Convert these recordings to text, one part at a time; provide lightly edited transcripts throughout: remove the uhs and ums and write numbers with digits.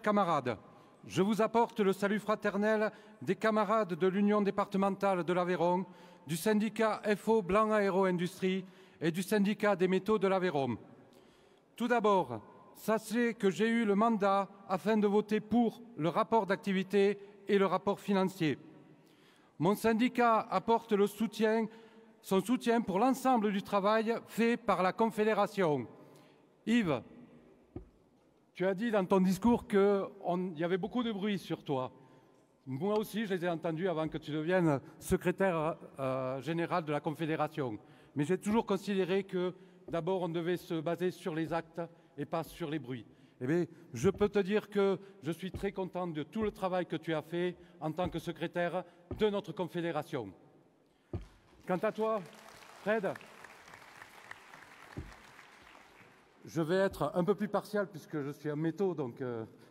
camarades, je vous apporte le salut fraternel des camarades de l'Union départementale de l'Aveyron, du syndicat FO Blanc Aéro Industrie et du syndicat des métaux de l'Aveyron. Tout d'abord, sachez que j'ai eu le mandat afin de voter pour le rapport d'activité et le rapport financier. Mon syndicat apporte son soutien pour l'ensemble du travail fait par la Confédération. Yves, tu as dit dans ton discours qu'il y avait beaucoup de bruit sur toi. Moi aussi, je les ai entendus avant que tu deviennes secrétaire général de la Confédération. Mais j'ai toujours considéré que d'abord, on devait se baser sur les actes et pas sur les bruits. Eh bien, je peux te dire que je suis très content de tout le travail que tu as fait en tant que secrétaire de notre Confédération. Quant à toi, Fred, je vais être un peu plus partial puisque je suis un métaux, donc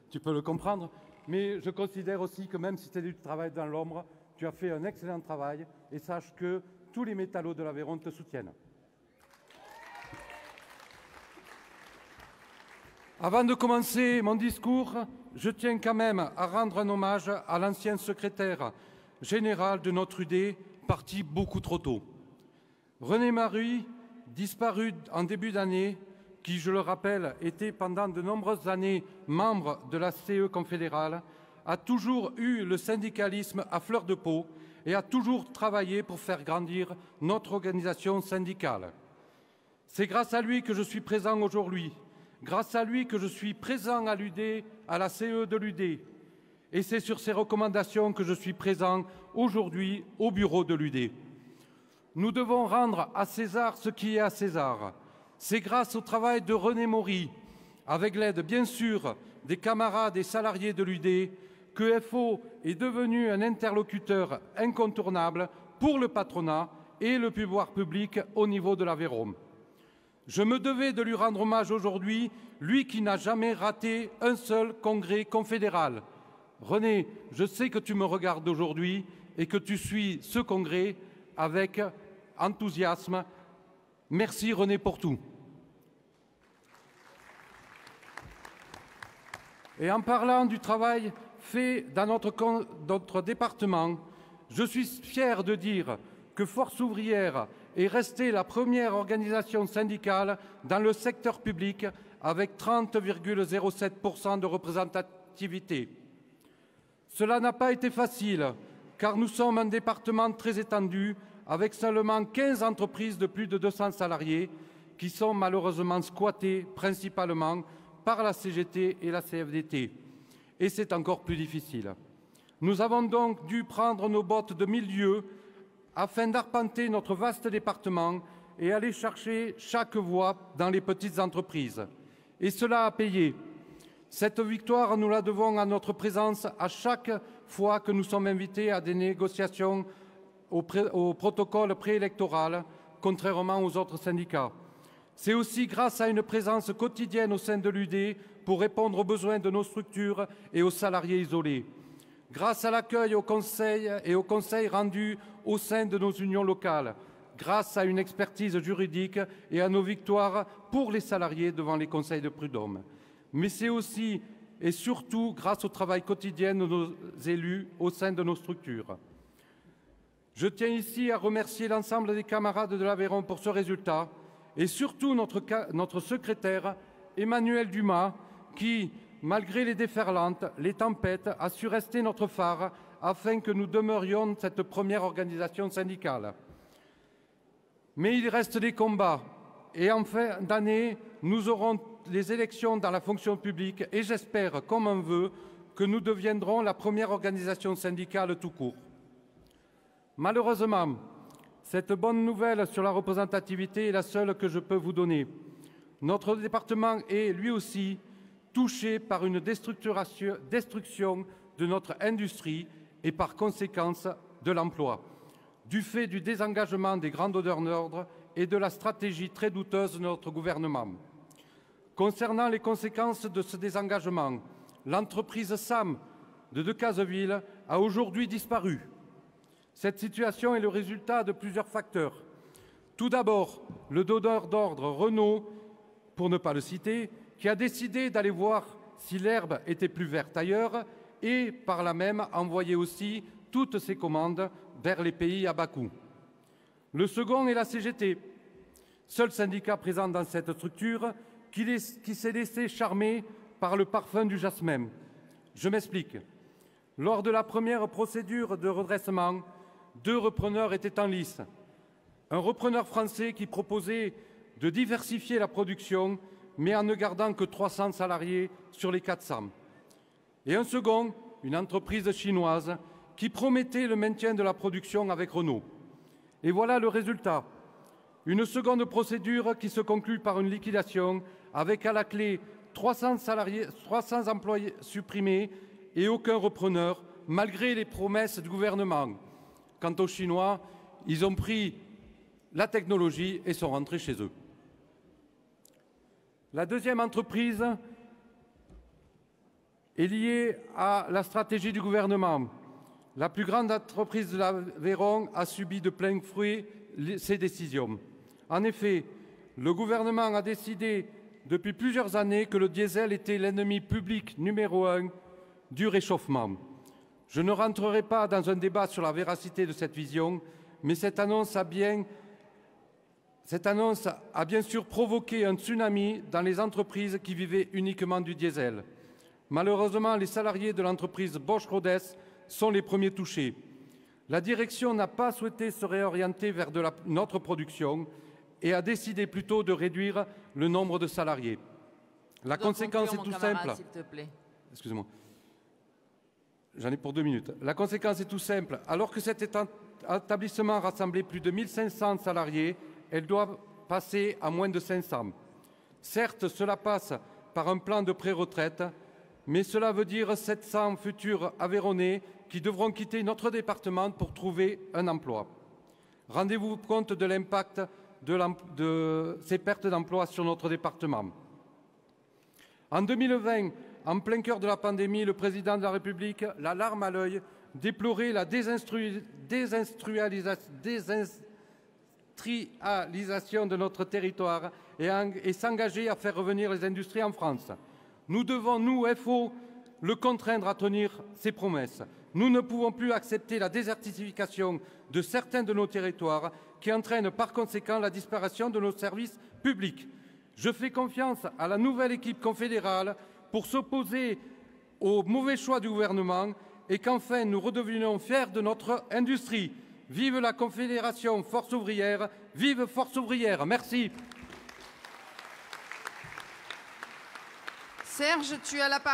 tu peux le comprendre. Mais je considère aussi que même si tu as du travail dans l'ombre, tu as fait un excellent travail et sache que tous les métallos de l'Aveyron te soutiennent. Avant de commencer mon discours, je tiens quand même à rendre un hommage à l'ancien secrétaire général de notre UD, parti beaucoup trop tôt. René Maruy, disparu en début d'année, qui, je le rappelle, était pendant de nombreuses années membre de la CE confédérale, a toujours eu le syndicalisme à fleur de peau et a toujours travaillé pour faire grandir notre organisation syndicale. C'est grâce à lui que je suis présent aujourd'hui. Grâce à lui que je suis présent à l'UD, à la CE de l'UD. Et c'est sur ses recommandations que je suis présent aujourd'hui au bureau de l'UD. Nous devons rendre à César ce qui est à César. C'est grâce au travail de René Maury, avec l'aide bien sûr des camarades et salariés de l'UD, que FO est devenu un interlocuteur incontournable pour le patronat et le pouvoir public au niveau de l'Aveyron. Je me devais de lui rendre hommage aujourd'hui, lui qui n'a jamais raté un seul congrès confédéral. René, je sais que tu me regardes aujourd'hui et que tu suis ce congrès avec enthousiasme. Merci René pour tout. Et en parlant du travail fait dans notre département, je suis fier de dire que Force ouvrière est restée la première organisation syndicale dans le secteur public avec 30,07% de représentativité. Cela n'a pas été facile car nous sommes un département très étendu avec seulement 15 entreprises de plus de 200 salariés qui sont malheureusement squattées principalement par la CGT et la CFDT. Et c'est encore plus difficile. Nous avons donc dû prendre nos bottes de 1000 lieues afin d'arpenter notre vaste département et aller chercher chaque voix dans les petites entreprises. Et cela a payé. Cette victoire, nous la devons à notre présence à chaque fois que nous sommes invités à des négociations au protocole préélectoral, contrairement aux autres syndicats. C'est aussi grâce à une présence quotidienne au sein de l'UD pour répondre aux besoins de nos structures et aux salariés isolés. Grâce à l'accueil au conseil et aux conseils rendus au sein de nos unions locales, grâce à une expertise juridique et à nos victoires pour les salariés devant les conseils de prud'homme. Mais c'est aussi et surtout grâce au travail quotidien de nos élus au sein de nos structures. Je tiens ici à remercier l'ensemble des camarades de l'Aveyron pour ce résultat et surtout notre secrétaire Emmanuel Dumas qui, malgré les déferlantes, les tempêtes, a su rester notre phare afin que nous demeurions cette première organisation syndicale. Mais il reste des combats et en fin d'année, nous aurons les élections dans la fonction publique et j'espère, comme un vœu, que nous deviendrons la première organisation syndicale tout court. Malheureusement, cette bonne nouvelle sur la représentativité est la seule que je peux vous donner. Notre département est, lui aussi, touché par une destruction de notre industrie et par conséquence de l'emploi, du fait du désengagement des grands donneurs d'ordre et de la stratégie très douteuse de notre gouvernement. Concernant les conséquences de ce désengagement, l'entreprise SAM de Decazeville a aujourd'hui disparu. Cette situation est le résultat de plusieurs facteurs. Tout d'abord, le donneur d'ordre Renault, pour ne pas le citer, qui a décidé d'aller voir si l'herbe était plus verte ailleurs et, par là même, envoyer aussi toutes ses commandes vers les pays à bas coût. Le second est la CGT, seul syndicat présent dans cette structure qui s'est laissé charmer par le parfum du jasmin. Je m'explique. Lors de la première procédure de redressement, 2 repreneurs étaient en lice. Un repreneur français qui proposait de diversifier la production, mais en ne gardant que 300 salariés sur les 400. Et un second, une entreprise chinoise, qui promettait le maintien de la production avec Renault. Et voilà le résultat. Une seconde procédure qui se conclut par une liquidation avec à la clé 300 employés supprimés et aucun repreneur, malgré les promesses du gouvernement. Quant aux Chinois, ils ont pris la technologie et sont rentrés chez eux. La deuxième entreprise est liée à la stratégie du gouvernement. La plus grande entreprise de l'Aveyron a subi de plein fouet ces décisions. En effet, le gouvernement a décidé depuis plusieurs années que le diesel était l'ennemi public numéro 1 du réchauffement. Je ne rentrerai pas dans un débat sur la véracité de cette vision, mais cette annonce a bien sûr provoqué un tsunami dans les entreprises qui vivaient uniquement du diesel. Malheureusement, les salariés de l'entreprise Bosch-Rodès sont les premiers touchés. La direction n'a pas souhaité se réorienter vers notre production et a décidé plutôt de réduire le nombre de salariés. La conséquence est tout simple. Excusez-moi. J'en ai pour 2 minutes. La conséquence est tout simple. Alors que cet établissement rassemblait plus de 1500 salariés, elle doit passer à moins de 500. Certes, cela passe par un plan de pré-retraite, mais cela veut dire 700 futurs Aveyronnais qui devront quitter notre département pour trouver un emploi. Rendez-vous compte de l'impact de ces pertes d'emploi sur notre département. En 2020, en plein cœur de la pandémie, le président de la République, la larme à l'œil, déplorait la désindustrialisation de notre territoire et s'engageait à faire revenir les industries en France. Nous devons, nous, FO, le contraindre à tenir ses promesses. Nous ne pouvons plus accepter la désertification de certains de nos territoires qui entraîne par conséquent la disparition de nos services publics. Je fais confiance à la nouvelle équipe confédérale pour s'opposer aux mauvais choix du gouvernement et qu'enfin nous redevenions fiers de notre industrie. Vive la Confédération Force ouvrière, vive Force ouvrière. Merci. Serge, tu as la parole.